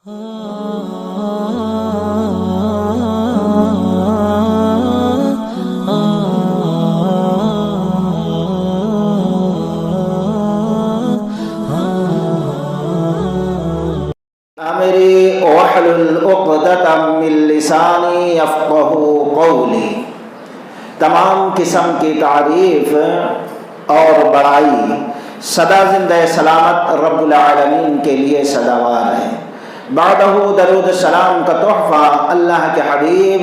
امری واحلل عقدۃ من لسانی یفقہوا قولی۔ تمام قسم کی تعریف اور بڑائی سدا زندہ سلامت رب العالمین کے لیے سداوار ہے۔ بعدہ درود السلام کا تحفہ اللہ کے حبیب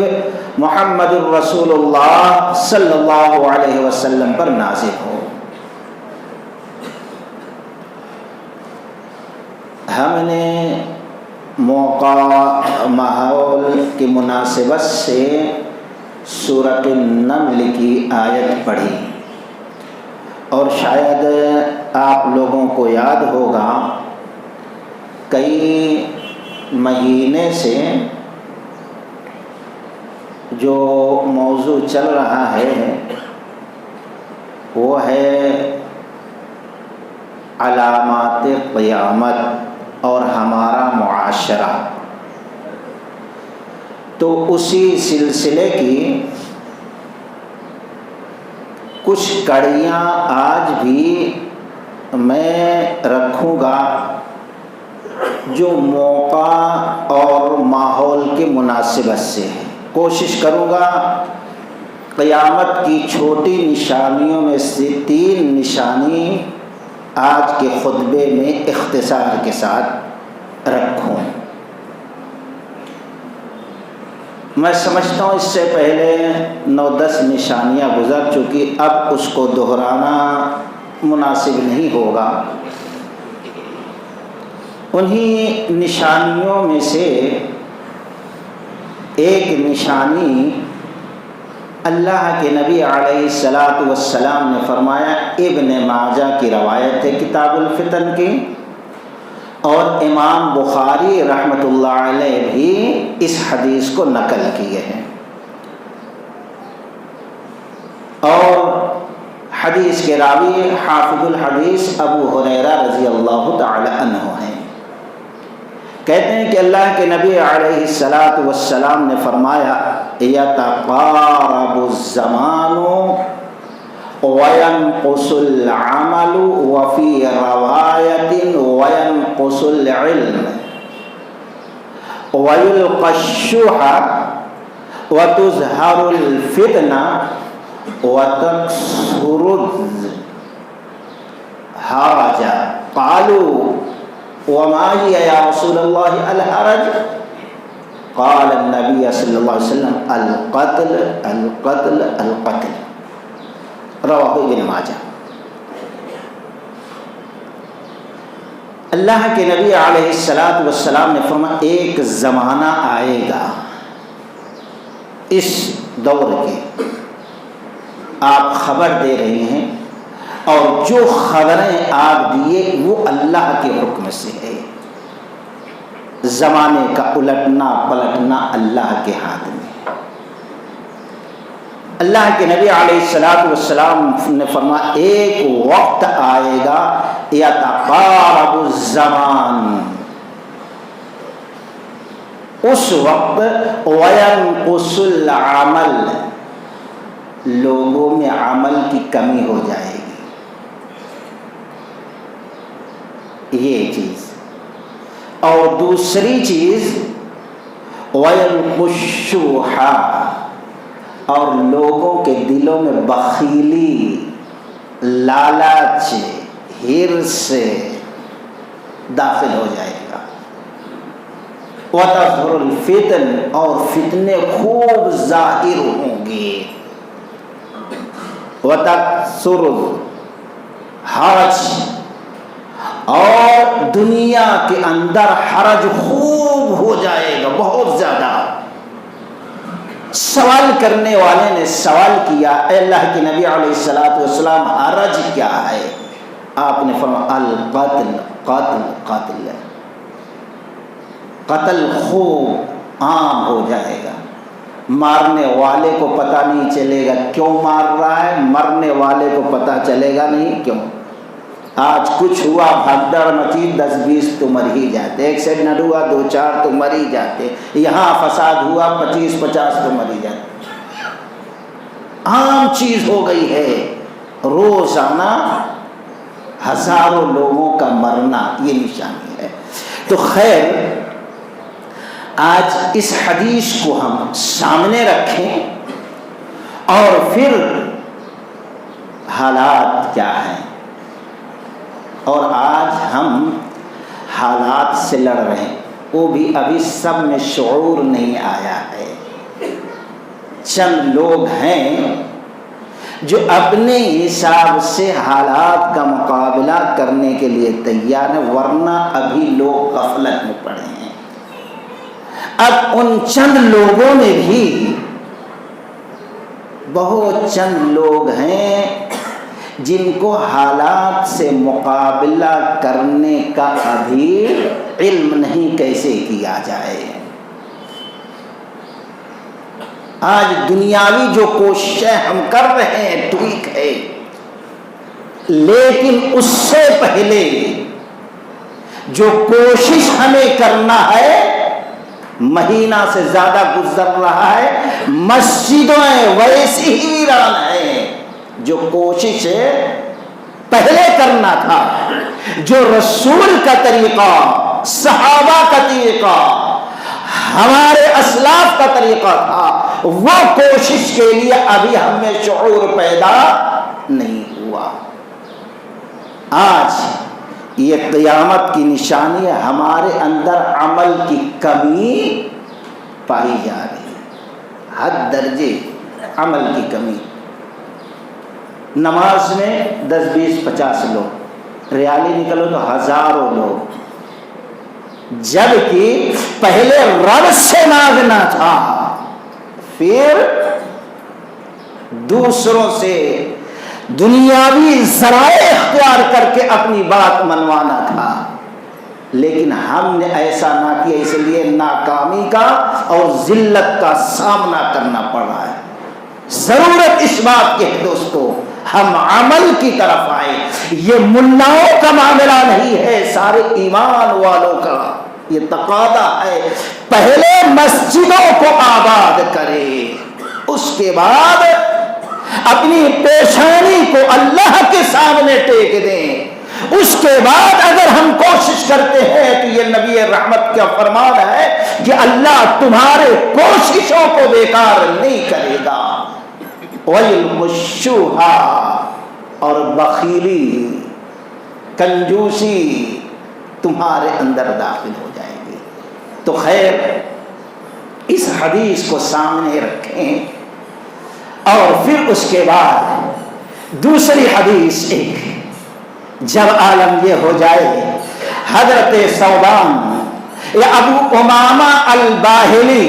محمد الرسول اللہ صلی اللہ علیہ وسلم پر نازل ہو۔ ہم نے موقع ماحول کی مناسبت سے سورۃ النمل کی آیت پڑھی، اور شاید آپ لوگوں کو یاد ہوگا کئی مہینے سے جو موضوع چل رہا ہے وہ ہے علامات قیامت اور ہمارا معاشرہ۔ تو اسی سلسلے کی کچھ کڑیاں آج بھی میں رکھوں گا جو موقع اور ماحول کی مناسبت سے ہے۔ کوشش کروں گا قیامت کی چھوٹی نشانیوں میں سے 3 نشانی آج کے خطبے میں اختصار کے ساتھ رکھوں۔ میں سمجھتا ہوں اس سے پہلے 9-10 نشانیاں گزر چکی، اب اس کو دہرانا مناسب نہیں ہوگا۔ انہی نشانیوں میں سے ایک نشانی اللہ کے نبی علیہ السلام نے فرمایا، ابن ماجہ کی روایت ہے کتاب الفتن کی، اور امام بخاری رحمۃ اللہ علیہ بھی اس حدیث کو نقل کیے ہیں، اور حدیث کے راوی حافظ الحدیث ابو ہریرہ رضی اللہ تعالی عنہ ہیں۔ کہتے ہیں کہ اللہ کے نبی علیہ السلام نے فرمایا، یتقارب الزمان وینقص العمل وفی روایت وینقص العلم ویلقى الشح وتظہر الفتنہ وتكثر الحرج۔ قالوا وما هي يا رسول الله الحرج؟ قال النبي صلی اللہ علیہ وسلم القتل القتل القتل، رواہ ابن ماجہ۔ اللہ کے نبی علیہ السلام نے فرمایا ایک زمانہ آئے گا اس دور کے، آپ خبر دے رہے ہیں، اور جو خبریں آپ دیے وہ اللہ کے حکم سے ہے۔ زمانے کا الٹنا پلٹنا اللہ کے ہاتھ میں۔ اللہ کے نبی علیہ السلام نے فرمایا ایک وقت آئے گا یتقارب الزمان، اس وقت وینقص العمل، لوگوں میں عمل کی کمی ہو جائے گی۔ یہ چیز، اور دوسری چیز وینقص الشح، اور لوگوں کے دلوں میں بخیلی، لالچ، حرص داخل ہو جائے گا۔ وتظہر الفتن، اور فتنے خوب ظاہر ہوں گے۔ وتکثر الحرج، اور دنیا کے اندر حرج خوب ہو جائے گا، بہت زیادہ۔ سوال کرنے والے نے سوال کیا، اے اللہ کے نبی علیہ السلام حرج کیا ہے؟ آپ نے فرمایا القتل، قتل قاتل، قتل خوب عام ہو جائے گا۔ مارنے والے کو پتہ نہیں چلے گا کیوں مار رہا ہے، مرنے والے کو پتہ چلے گا نہیں کیوں۔ آج کچھ ہوا بھگدڑ مچی 10-20 تو مر ہی جاتے، ایکسیڈنٹ ہوا 2-4 تو مر ہی جاتے، یہاں فساد ہوا 25-50 تو مر ہی جاتے۔ عام چیز ہو گئی ہے روزانہ ہزاروں لوگوں کا مرنا، یہ نشانی ہے۔ تو خیر آج اس حدیث کو ہم سامنے رکھیں اور پھر حالات کیا ہیں، اور آج ہم حالات سے لڑ رہے ہیں، وہ بھی ابھی سب میں شعور نہیں آیا ہے۔ چند لوگ ہیں جو اپنے حساب سے حالات کا مقابلہ کرنے کے لیے تیار ہیں، ورنہ ابھی لوگ غفلت میں پڑے ہیں۔ اب ان چند لوگوں میں بھی بہت چند لوگ ہیں جن کو حالات سے مقابلہ کرنے کا ابھی علم نہیں کیسے کیا جائے۔ آج دنیاوی جو کوششیں ہم کر رہے ہیں ٹھیک ہے، لیکن اس سے پہلے جو کوشش ہمیں کرنا ہے، مہینہ سے زیادہ گزر رہا ہے، مسجدیں ویسی ہی ویران ہیں۔ جو کوشش پہلے کرنا تھا، جو رسول کا طریقہ، صحابہ کا طریقہ، ہمارے اسلاف کا طریقہ تھا، وہ کوشش کے لیے ابھی ہم میں شعور پیدا نہیں ہوا۔ آج یہ قیامت کی نشانی ہے، ہمارے اندر عمل کی کمی پائی جا رہی ہے، حد درجے عمل کی کمی۔ نماز میں 10-20-50 لوگ، ریالی نکلو تو ہزاروں لوگ، جبکہ پہلے رب سے مانگنا تھا، پھر دوسروں سے دنیاوی ذرائع اختیار کر کے اپنی بات منوانا تھا، لیکن ہم نے ایسا نہ کیا، اس لیے ناکامی کا اور ذلت کا سامنا کرنا پڑ رہا ہے۔ ضرورت اس بات کی ہے دوستو، ہم عمل کی طرف آئے۔ یہ ملاؤں کا معاملہ نہیں ہے، سارے ایمان والوں کا یہ تقاضا ہے، پہلے مسجدوں کو آباد کرے، اس کے بعد اپنی پیشانی کو اللہ کے سامنے ٹیک دیں، اس کے بعد اگر ہم کوشش کرتے ہیں تو یہ نبی رحمت کا فرمان ہے کہ اللہ تمہارے کوششوں کو بیکار نہیں کرے گا۔ وَالْمُشُّوحَ، اور بخیلی، کنجوسی تمہارے اندر داخل ہو جائے گی۔ تو خیر اس حدیث کو سامنے رکھیں، اور پھر اس کے بعد دوسری حدیث ایک، جب عالم یہ ہو جائے، حضرت ثوبان یا ابو امامہ الباہلی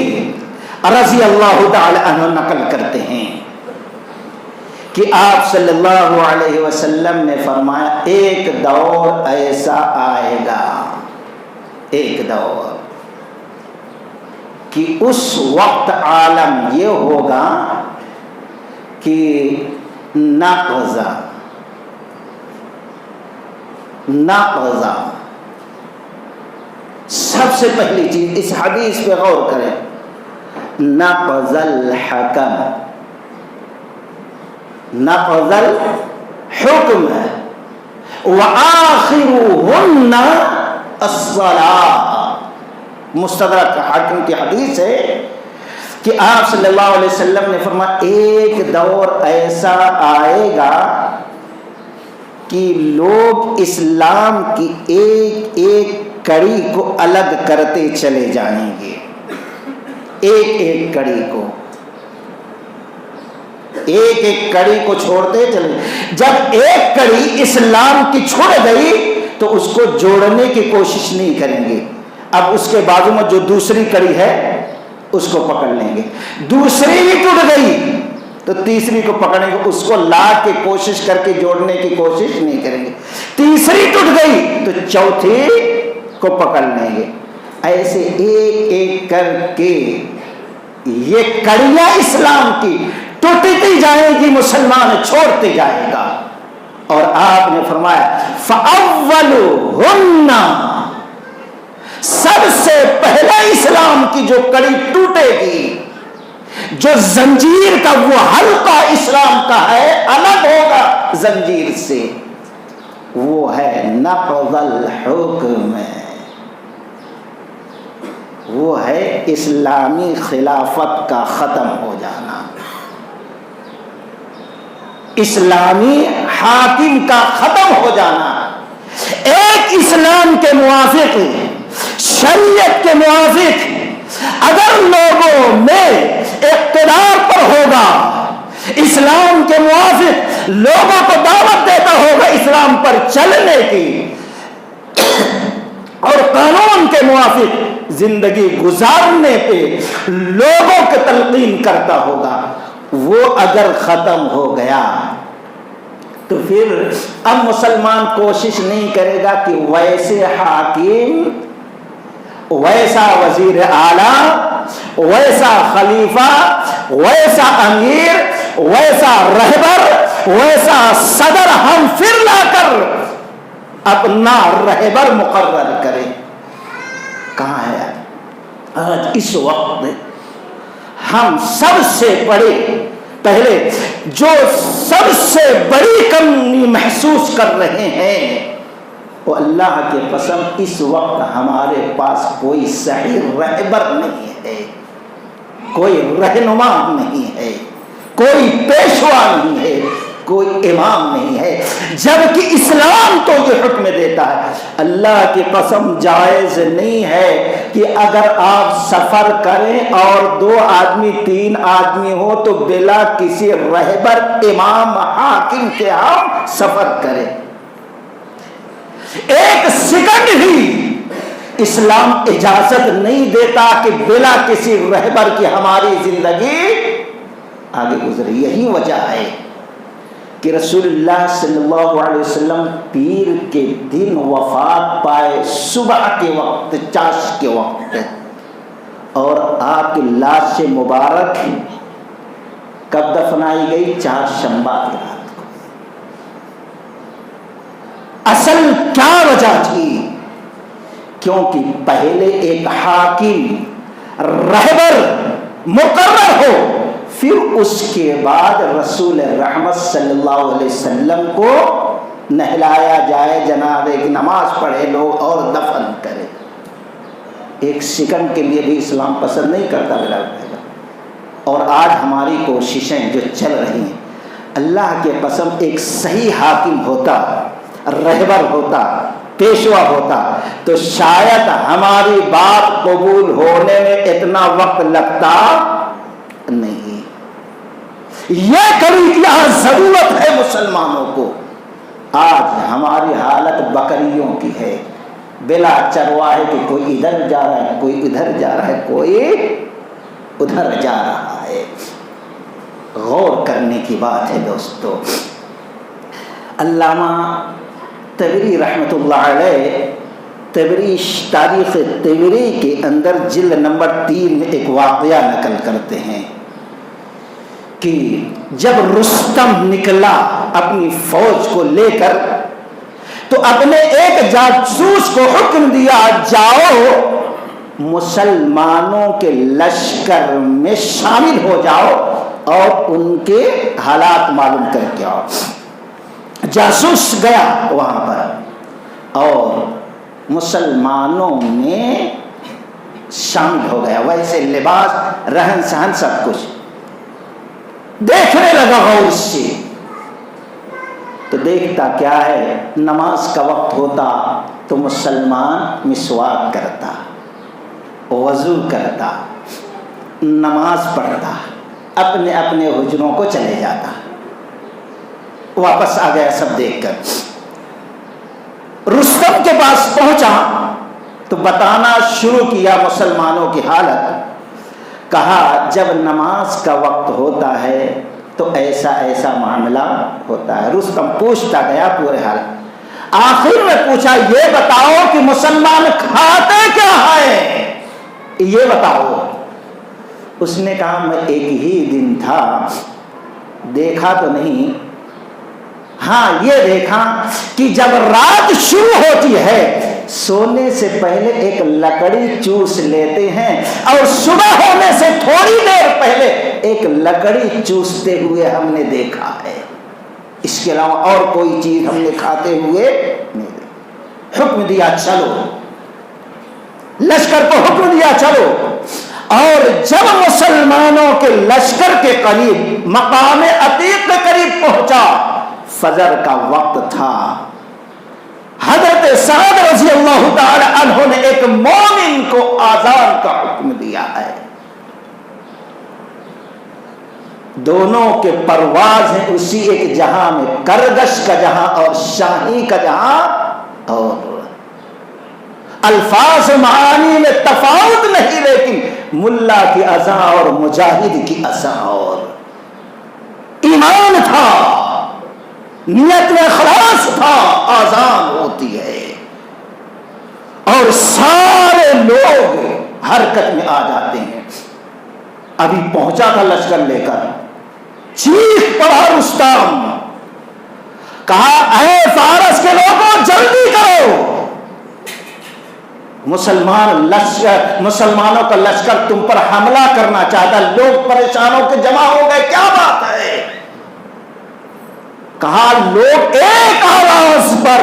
رضی اللہ تعالی عنہ نقل کرتے ہیں کہ آپ صلی اللہ علیہ وسلم نے فرمایا، ایک دور ایسا آئے گا، ایک دور کہ اس وقت عالم یہ ہوگا کہ نقضہ سب سے پہلی چیز، اس حدیث پہ غور کریں، نقض الحکم، نقض الحکم، وآخرهن الصلاۃ۔ مستدرک حاکم کی حدیث ہے کہ آپ صلی اللہ علیہ وسلم نے فرمایا، ایک دور ایسا آئے گا کہ لوگ اسلام کی ایک ایک کڑی کو الگ کرتے چلے جائیں گے، ایک ایک کڑی کو، ایک ایک کڑی کو چھوڑتے چلے۔ جب ایک کڑی اسلام کی چھوڑ گئی تو اس کو جوڑنے کی کوشش نہیں کریں گے، اب اس کے بازو میں جو دوسری کڑی ہے اس کو پکڑ لیں گے، دوسری بھی ٹوٹ گئی تو تیسری کو پکڑیں گے، اس کو لا کے کوشش کر کے جوڑنے کی کوشش نہیں کریں گے، تیسری ٹوٹ گئی تو چوتھی کو پکڑ لیں گے۔ ایسے ایک ایک کر کے یہ کڑیاں اسلام کی ٹوٹتی جائے گی، مسلمان چھوڑتے جائے گا، اور آپ نے فرمایا فَأَوَّلُهُنَّ، سب سے پہلا اسلام کی جو کڑی ٹوٹے گی، جو زنجیر کا وہ حلقہ اسلام کا ہے الگ ہوگا زنجیر سے، وہ ہے نقض الحکم، وہ ہے اسلامی خلافت کا ختم ہو جانا، اسلامی حاکم کا ختم ہو جانا۔ ایک اسلام کے موافق، شریعت کے موافق اگر لوگوں میں اقتدار پر ہوگا، اسلام کے موافق لوگوں کو دعوت دیتا ہوگا اسلام پر چلنے کی، اور قانون کے موافق زندگی گزارنے پہ لوگوں کو تلقین کرتا ہوگا، وہ اگر ختم ہو گیا تو پھر اب مسلمان کوشش نہیں کرے گا کہ ویسے حاکم، ویسا وزیر اعلیٰ، ویسا خلیفہ، ویسا امیر، ویسا رہبر، ویسا صدر ہم پھر لا کر اپنا رہبر مقرر کریں۔ کہاں ہے آج اس وقت ہم سب سے بڑے، پہلے جو سب سے بڑی کمی محسوس کر رہے ہیں وہ اللہ کی قسم اس وقت ہمارے پاس کوئی صحیح رہبر نہیں ہے، کوئی رہنما نہیں ہے، کوئی پیشوا نہیں ہے، کوئی امام نہیں ہے، جبکہ اسلام تو یہ حکم دیتا ہے۔ اللہ کی قسم جائز نہیں ہے کہ اگر آپ سفر کریں اور 2 آدمی 3 آدمی ہو تو بلا کسی رہبر امام حاکم کے ہم سفر کریں۔ ایک سیکنڈ بھی اسلام اجازت نہیں دیتا کہ بلا کسی رہبر کی ہماری زندگی آگے گزرے۔ یہی وجہ ہے کہ رسول اللہ صلی اللہ علیہ وسلم پیر کے دن وفات پائے، صبح کے وقت، چاش کے وقت، اور آپ کی لاش مبارک کب دفنائی گئی؟ چہارشنبہ کی رات کو۔ اصل کیا وجہ تھی؟ کیونکہ پہلے ایک حاکم رہبر مقرر ہو، پھر اس کے بعد رسول رحمت صلی اللہ علیہ وسلم کو نہلایا جائے، جنازے کی نماز پڑھے لوگ اور دفن کرے۔ ایک سیکنڈ کے لیے بھی اسلام پسند نہیں کرتا میرا بھائی۔ اور آج ہماری کوششیں جو چل رہی ہیں، اللہ کی قسم ایک صحیح حاکم ہوتا، رہبر ہوتا، پیشوا ہوتا تو شاید ہماری بات قبول ہونے میں اتنا وقت لگتا نہیں۔ یہ کبھی یہاں ضرورت ہے مسلمانوں کو۔ آج ہماری حالت بکریوں کی ہے، بلا چرواہے کہ کوئی ادھر جا رہا ہے، کوئی ادھر جا رہا ہے، کوئی ادھر جا رہا ہے۔ غور کرنے کی بات ہے دوستو۔ علامہ طبری رحمۃ اللہ علیہ طبری تاریخ طبری کے اندر جلد نمبر 3 میں ایک واقعہ نقل کرتے ہیں کہ جب رستم نکلا اپنی فوج کو لے کر تو اپنے ایک جاسوس کو حکم دیا، جاؤ مسلمانوں کے لشکر میں شامل ہو جاؤ اور ان کے حالات معلوم کر کے آؤ۔ جاسوس گیا وہاں پر اور مسلمانوں میں شامل ہو گیا، ویسے لباس، رہن سہن، سب کچھ دیکھنے لگا غور سے۔ تو دیکھتا کیا ہے، نماز کا وقت ہوتا تو مسلمان مسواک کرتا، وضو کرتا، نماز پڑھتا، اپنے اپنے حجروں کو چلے جاتا۔ واپس آ گیا سب دیکھ کر، رستم کے پاس پہنچا تو بتانا شروع کیا مسلمانوں کی حالت۔ کہا جب نماز کا وقت ہوتا ہے تو ایسا ایسا معاملہ ہوتا ہے۔ رستم پوچھتا گیا پورے حالت، آخر میں پوچھا یہ بتاؤ کہ مسلمان کھاتے کیا ہے، یہ بتاؤ۔ اس نے کہا میں ایک ہی دن تھا، دیکھا تو نہیں، ہاں یہ دیکھا کہ جب رات شروع ہوتی ہے سونے سے پہلے ایک لکڑی چوس لیتے ہیں اور صبح ہونے سے تھوڑی دیر پہلے ایک لکڑی چوستے ہوئے ہم نے دیکھا ہے. اس کے علاوہ اور کوئی چیز ہم نے کھاتے ہوئے نہیں دیکھا. حکم دیا چلو، لشکر کو حکم دیا چلو. اور جب مسلمانوں کے لشکر کے قریب مقام عتیق کے قریب پہنچا، فجر کا وقت تھا، حضرت سعد رضی اللہ تعالی عنہ نے ایک مومن کو آزان کا حکم دیا ہے. دونوں کے پرواز ہیں اسی ایک جہاں میں، کرگش کا جہاں اور شاہی کا جہاں، اور الفاظ معانی میں تفاوت نہیں، لیکن ملا کی اذان اور مجاہد کی اذان، اور ایمان تھا، نیت میں اخلاص تھا. آزان ہوتی ہے اور سارے لوگ حرکت میں آ جاتے ہیں. ابھی پہنچا تھا لشکر لے کر، چیخ پڑا رستم، کہا اے فارس کے لوگوں جلدی کرو، مسلمانوں کا لشکر تم پر حملہ کرنا چاہتا. لوگ پریشان ہو کے جمع ہو گئے، کیا بات ہے؟ کہا لوگ ایک آواز پر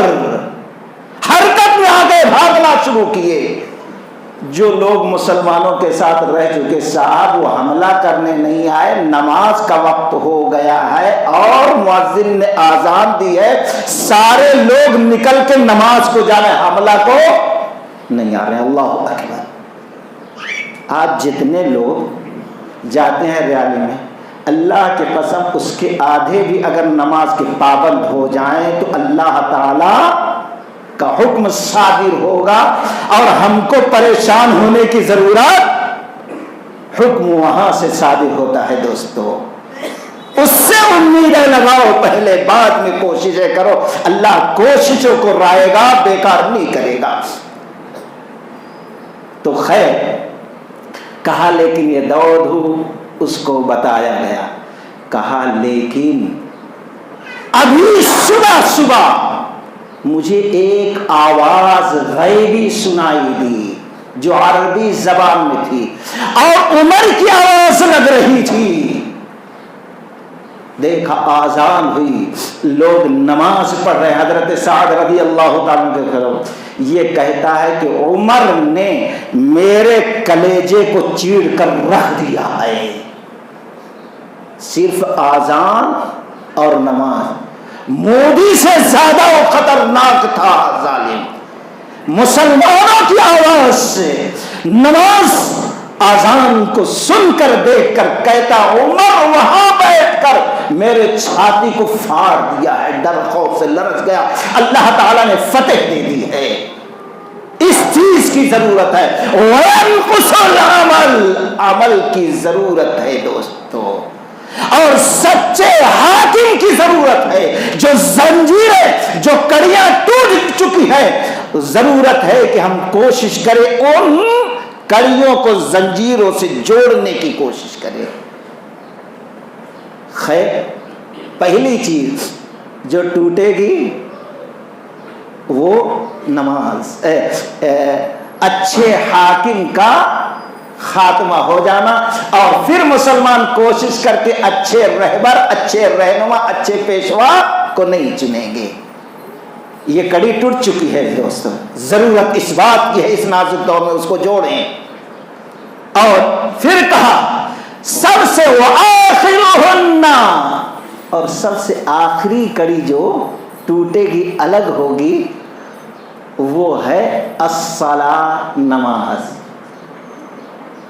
حرکت میں آگے بھاگنا شروع کیے. جو لوگ مسلمانوں کے ساتھ رہ چکے، صاحب وہ حملہ کرنے نہیں آئے، نماز کا وقت ہو گیا ہے اور مؤذن نے آزان دی ہے، سارے لوگ نکل کے نماز کو جا رہے ہیں، حملہ کو نہیں آ رہے ہیں. اللہ اکبر. آج جتنے لوگ جاتے ہیں ریالی میں، اللہ کے قسم اس کے آدھے بھی اگر نماز کے پابند ہو جائیں تو اللہ تعالی کا حکم صادر ہوگا اور ہم کو پریشان ہونے کی ضرورت، حکم وہاں سے صادر ہوتا ہے. دوستو اس سے امیدیں لگاؤ، پہلے بعد میں کوششیں کرو. اللہ کوششوں کو رائے گا، بیکار نہیں کرے گا. تو خیر کہا لیکن یہ دوڑ اس کو بتایا گیا. کہا لیکن ابھی صبح صبح مجھے ایک آواز غیبی سنائی دی جو عربی زبان میں تھی اور عمر کی آواز لگ رہی تھی. دیکھا آذان ہوئی، لوگ نماز پڑھ رہے ہیں. حضرت سعد رضی اللہ تعالیٰ کے طرف یہ کہتا ہے کہ عمر نے میرے کلیجے کو چیڑ کر رکھ دیا ہے. صرف آذان اور نماز، مودی سے زیادہ وہ خطرناک تھا ظالم. مسلمانوں کی آواز سے نماز آذان کو سن کر دیکھ کر کہتا عمر وہاں بیٹھ کر میرے چھاتی کو پھاڑ دیا ہے، ڈر خوف سے لرز گیا. اللہ تعالیٰ نے فتح دے دی ہے. اس چیز کی ضرورت ہے، وَيَنْقُصُ الْعَمَلِ، عمل کی ضرورت ہے دوستو، اور سچے حاکم کی ضرورت ہے. جو زنجیریں، جو کڑیاں ٹوٹ چکی ہے، ضرورت ہے کہ ہم کوشش کریں ان کڑیوں کو زنجیروں سے جوڑنے کی کوشش کریں. خیر پہلی چیز جو ٹوٹے گی وہ نماز، اچھے حاکم کا خاتمہ ہو جانا، اور پھر مسلمان کوشش کر کے اچھے رہبر، اچھے رہنما، اچھے پیشوا کو نہیں چنیں گے. یہ کڑی ٹوٹ چکی ہے دوستو، ضرورت اس بات کی ہے اس نازک دور میں اس کو جوڑیں. اور پھر کہا سب سے وآخرہن، اور سب سے آخری کڑی جو ٹوٹے گی، الگ ہوگی، وہ ہے الصلاۃ، نماز.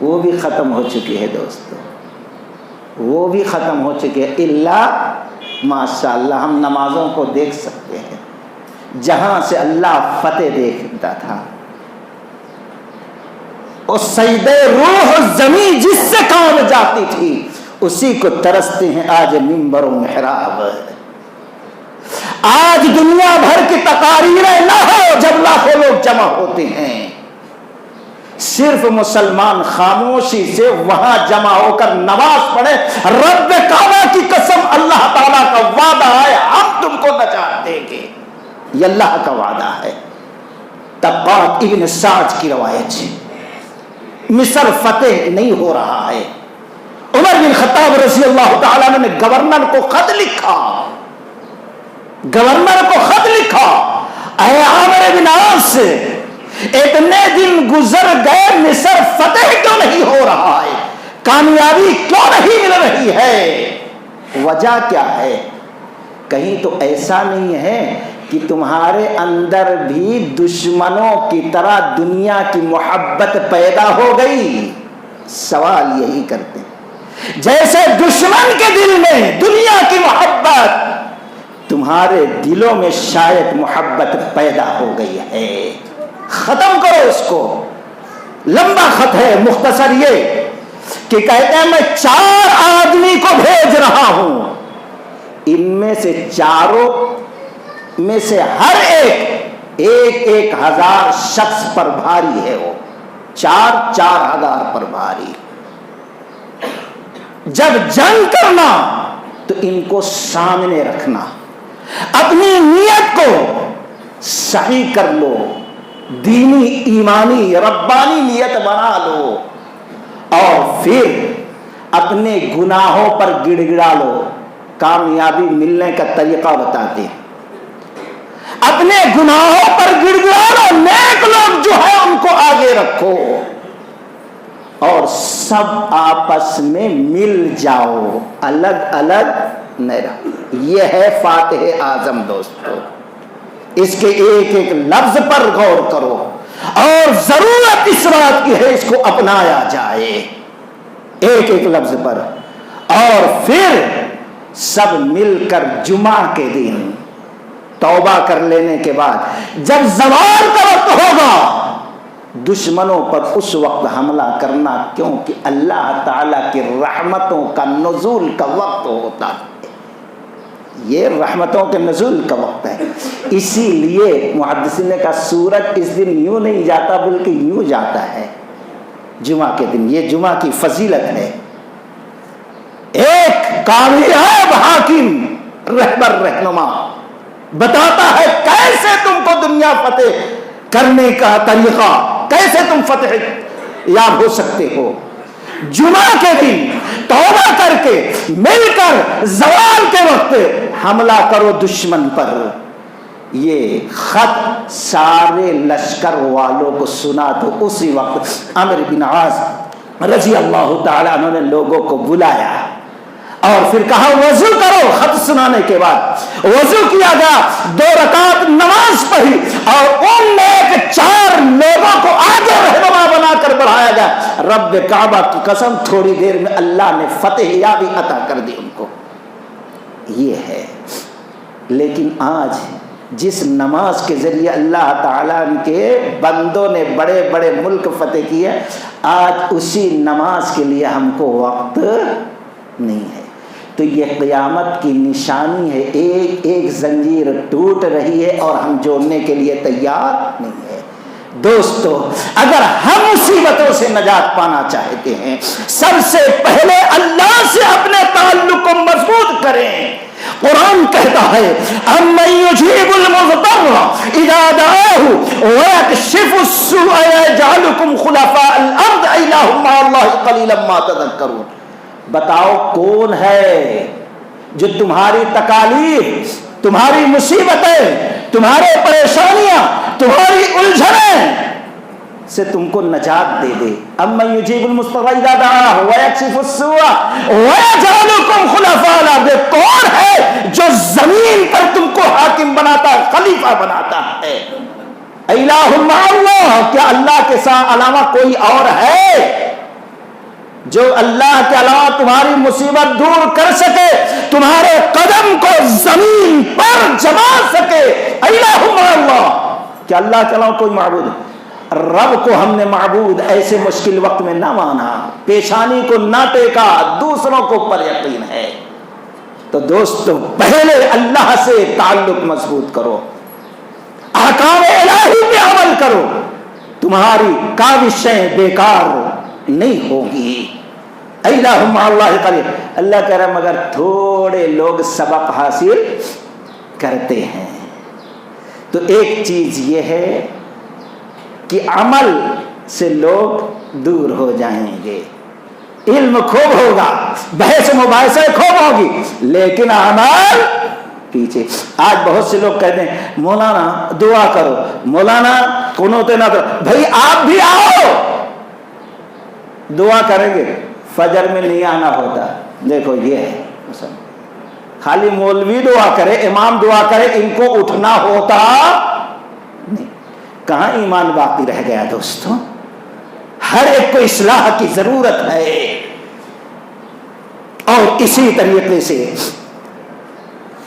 وہ بھی ختم ہو چکی ہے دوستو، وہ بھی ختم ہو چکی ہے. اللہ ماشاء اللہ ہم نمازوں کو دیکھ سکتے ہیں جہاں سے اللہ فتح دیکھتا تھا. اور سجدہ روح زمین جس سے کام جاتی تھی اسی کو ترستے ہیں آج منبر و محراب. آج دنیا بھر کی تقاریریں نہ ہو جب لاکھوں لوگ جمع ہوتے ہیں، صرف مسلمان خاموشی سے وہاں جمع ہو کر نماز پڑھے، رب کعبہ کی قسم اللہ تعالیٰ کا وعدہ ہے ہم تم کو نجات دیں گے، یہ اللہ کا وعدہ ہے۔ طبقات ابن سعد کی روایت ہے، مصر فتح نہیں ہو رہا ہے، عمر بن خطاب رضی اللہ تعالیٰ نے گورنر کو خط لکھا، گورنر کو خط لکھا، اے عامر بن عاص اتنے دن گزر گئے، مصر فتح کیوں نہیں ہو رہا ہے، کامیابی کیوں نہیں مل رہی ہے، وجہ کیا ہے؟ کہیں تو ایسا نہیں ہے کہ تمہارے اندر بھی دشمنوں کی طرح دنیا کی محبت پیدا ہو گئی؟ سوال یہی کرتے ہیں، جیسے دشمن کے دل میں دنیا کی محبت، تمہارے دلوں میں شاید محبت پیدا ہو گئی ہے، ختم کرو اس کو۔ لمبا خط ہے، مختصر یہ کہ کہتے ہیں میں 4 آدمی کو بھیج رہا ہوں، ان میں سے چاروں میں سے ہر ایک 1000 شخص پر بھاری ہے، وہ 4,000 پر بھاری۔ جب جنگ کرنا تو ان کو سامنے رکھنا، اپنی نیت کو صحیح کر لو، دینی ایمانی ربانی نیت بنا لو، اور پھر اپنے گناہوں پر گڑ گڑا لو۔ کامیابی ملنے کا طریقہ بتاتے ہیں، اپنے گناہوں پر گڑ گڑا لو، نیک لوگ جو ہے ان کو آگے رکھو، اور سب آپس میں مل جاؤ، الگ الگ نہیں رہو۔ یہ ہے فاتح اعظم دوستو، اس کے ایک ایک لفظ پر غور کرو، اور ضرورت اس بات کی ہے اس کو اپنایا جائے، ایک ایک لفظ پر۔ اور پھر سب مل کر جمعہ کے دن توبہ کر لینے کے بعد جب زوال کا وقت ہوگا دشمنوں پر اس وقت حملہ کرنا، کیونکہ اللہ تعالیٰ کی رحمتوں کا نزول کا وقت ہوتا ہے، یہ رحمتوں کے نزول کا وقت ہے۔ اسی لیے محدثین نے کہا سورج اس دن یوں نہیں جاتا بلکہ یوں جاتا ہے، جمعہ کے دن، یہ جمعہ کی فضیلت ہے۔ ایک کامیاب حاکم، رہبر، رہنما بتاتا ہے کیسے تم کو دنیا فتح کرنے کا طریقہ، کیسے تم فتح یاب ہو سکتے ہو۔ جمعہ کے دن توبہ کر کے مل کر زوال کے وقت حملہ کرو دشمن پر۔ یہ خط سارے لشکر والوں کو سنا تو اسی وقت عمرو بن عاص رضی اللہ تعالیٰ عنہ نے لوگوں کو بلایا اور پھر کہا وضو کرو۔ خط سنانے کے بعد وضو کیا گیا، 2 رکعت نماز پڑھی، اور ان میں 4 لوگوں کو آگے رہنما بنا کر بڑھایا گیا۔ رب کعبہ کی قسم تھوڑی دیر میں اللہ نے فتح یابی عطا کر دی ان کو۔ یہ ہے، لیکن آج جس نماز کے ذریعے اللہ تعالیٰ کے بندوں نے بڑے بڑے ملک فتح کیے، آج اسی نماز کے لیے ہم کو وقت نہیں ہے۔ تو یہ قیامت کی نشانی ہے، ایک ایک زنجیر ٹوٹ رہی ہے اور ہم جوڑنے کے لیے تیار نہیں ہے۔ دوستو اگر ہم مصیبتوں سے نجات پانا چاہتے ہیں، سب سے پہلے اللہ سے اپنے تعلق کو مضبوط کریں۔ قرآن کہتا ہے اَمَّن يُجِيبُ الْمُضْطَرَّ إِذَا دَعَاهُ وَيَكْشِفُ السُّوءَ وَيَجْعَلُكُمْ خُلَفَاءَ الْأَرْضِ أَإِلَٰهٌ مَّعَ اللَّهِ قَلِيلًا مَّا تَذَكَّرُونَ۔ بتاؤ کون ہے جو تمہاری تکالیف، تمہاری مصیبتیں، تمہارے پریشانیاں، تمہاری الجھنیں سے تم کو نجات دے دے۔ اَمَّن يُجِيبُ الْمُضْطَرَّ إِذَا دَعَاهُ وَيَكْشِفُ السُّوءَ وَيَجْعَلُكُمْ خُلَفَاءَ الْأَرْضِ، کون ہے جو زمین پر تم کو حاکم بناتا ہے، خلیفہ بناتا ہے؟ أَإِلَٰهٌ مَّعَ اللَّهِ، کیا اللہ کے ساتھ علاوہ کوئی اور ہے جو اللہ کے علاوہ تمہاری مصیبت دور کر سکے، تمہارے قدم کو زمین پر جما سکے؟ أَإِلَٰهٌ مَّعَ اللَّهِ، کیا اللہ کے علاوہ کوئی معبود ہے؟ رب کو ہم نے معبود ایسے مشکل وقت میں نہ مانا، پیشانی کو نہ ٹیکا، دوسروں کو پر یقین ہے۔ تو دوستو پہلے اللہ سے تعلق مضبوط کرو، احکام الہی پہ عمل کرو، تمہاری کاوشیں بیکار نہیں ہوگی. اللہم اللہ قریب. اللہ کہہ رہا مگر تھوڑے لوگ سبق حاصل کرتے ہیں. تو ایک چیز یہ ہے کہ عمل سے لوگ دور ہو جائیں گے. علم خوب ہوگا, بحث مباحثہ خوب ہوگی, لیکن عمل پیچھے. آج بہت سے لوگ کہتے ہیں مولانا دعا کرو, مولانا قنوت نہ کرو. بھائی آپ بھی آؤ, دعا کریں گے, فجر میں نہیں آنا ہوتا. دیکھو یہ ہے, خالی مولوی دعا کرے, امام دعا کرے, ان کو اٹھنا ہوتا نہیں. کہاں ایمان باقی رہ گیا دوستوں؟ ہر ایک کو اصلاح کی ضرورت ہے. اور اسی طریقے سے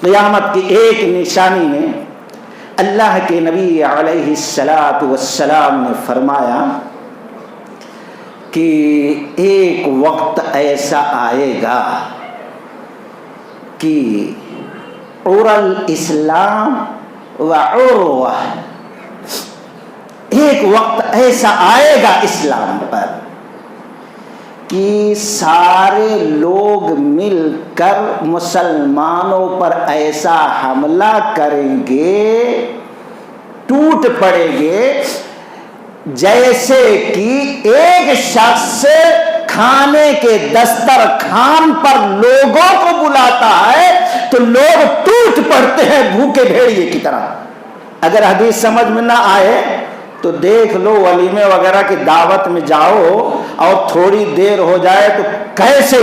قیامت کی ایک نشانی میں اللہ کے نبی علیہ الصلاۃ والسلام نے فرمایا کہ ایک وقت ایسا آئے گا کہ عرل اسلام و عروہ, ایک وقت ایسا آئے گا اسلام پر کہ سارے لوگ مل کر مسلمانوں پر ایسا حملہ کریں گے, ٹوٹ پڑیں گے, جیسے کہ ایک شخص کھانے کے دسترخوان پر لوگوں کو بلاتا ہے تو لوگ ٹوٹ پڑتے ہیں بھوکے بھیڑیے کی طرح. اگر حدیث سمجھ میں نہ آئے تو دیکھ لو, ولیمے وغیرہ کی دعوت میں جاؤ اور تھوڑی دیر ہو جائے تو کیسے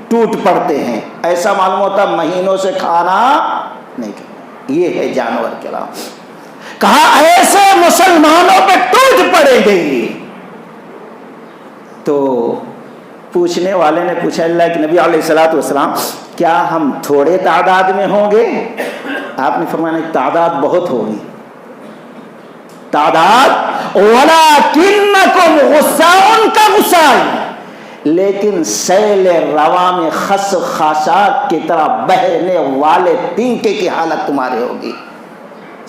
ٹوٹ پڑتے ہیں. ایسا معلوم ہوتا مہینوں سے کھانا نہیں. یہ ہے جانور کرام. کہا ایسے مسلمانوں پہ ٹوٹ پڑے گی. تو پوچھنے والے نے پوچھا اللہ کے نبی علیہ الصلوۃ والسلام کیا ہم تھوڑے تعداد میں ہوں گے؟ آپ نے فرمایا تعداد بہت ہوگی. تعداد وَلَكِنَّكُمْ غُثَّاءٌ كَغُثَاءِ, لیکن سیل رواں میں خس خاشاک کی طرح بہنے والے تینکے کی حالت تمہاری ہوگی.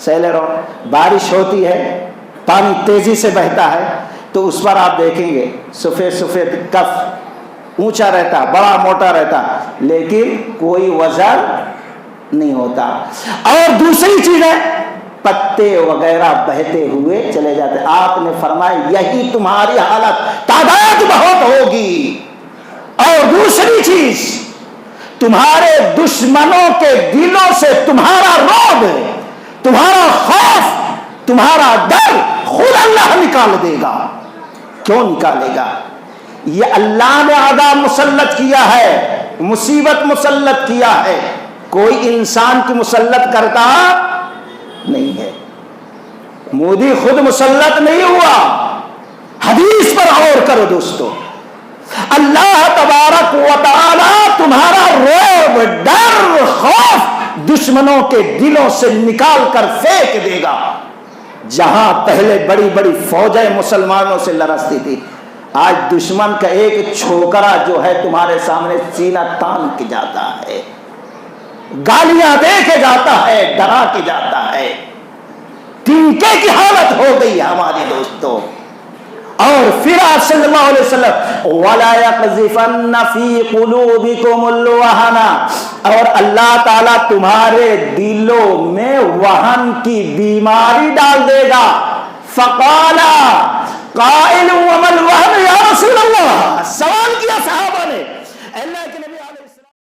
سیل رواں, بارش ہوتی ہے, پانی تیزی سے بہتا ہے تو اس پر آپ دیکھیں گے سفید سفید کف اونچا رہتا, بڑا موٹا رہتا, لیکن کوئی وزن نہیں ہوتا. اور دوسری چیز ہے پتے وغیرہ بہتے ہوئے چلے جاتے. آپ نے فرمایا یہی تمہاری حالت, تعداد بہت ہوگی. اور دوسری چیز تمہارے دشمنوں کے دلوں سے تمہارا رعب, تمہارا خوف, تمہارا ڈر خود اللہ نکال دے گا. کیوں نکالے گا؟ یہ اللہ نے عذاب مسلط کیا ہے, مصیبت مسلط کیا ہے, کوئی انسان کی مسلط کرتا نہیں ہے. مودی خود مسلط نہیں ہوا. حدیث پر غور کرو دوستو, اللہ تبارک و تعالی تمہارا رعب, ڈر, خوف دشمنوں کے دلوں سے نکال کر پھینک دے گا. جہاں پہلے بڑی بڑی فوجیں مسلمانوں سے لرزتی تھی, آج دشمن کا ایک چھوکرا جو ہے تمہارے سامنے سینہ تان کے جاتا ہے, گالیاں دے کے جاتا ہے, ڈرا کے جاتا ہے. تنکے کی حالت ہو گئی ہماری دوستوں. اور پھر آپ صلی اللہ علیہ وسلم وَلَا يَقْذِفَنَّ فِي قُلُوبِكُمُ الْوَهْنَ, اور اللہ تعالیٰ تمہارے دلوں میں وہن کی بیماری ڈال دے گا. فَقَالَ قَائِلٌ وَمَا الْوَهْنُ يَا رَسُولَ اللَّهِ, سوال کیا صحابہ نے